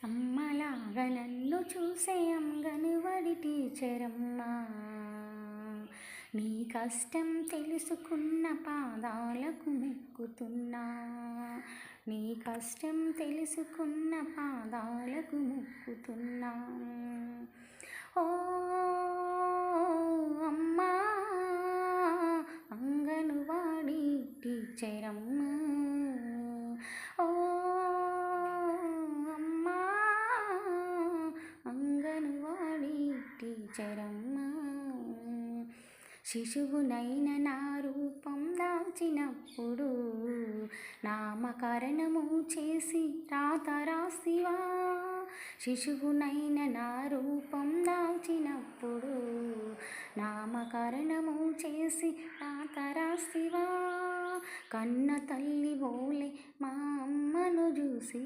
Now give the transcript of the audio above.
అమ్మలాగా నన్ను చూసే అంగనవాడి టీచరమ్మా, నీ కష్టం తెలుసుకున్న పాదాలకు మొక్కుతున్నా, నీ కష్టం తెలుసుకున్న పాదాలకు మొక్కుతున్నా. ఓ అమ్మా అంగనవాడి టీచరమ్మా, ఓ అమ్మా అంగనవాడి టీచరమ్మా. శిశువునైన నా రూపం దాల్చినప్పుడు నామకరణము చేసి రాత రాసివా. శిశువునైన నా రూపం దాల్చినప్పుడు నామకరణము చేసి రాత రాసివా. కన్న తల్లి ఓలే మా అమ్మను చూసి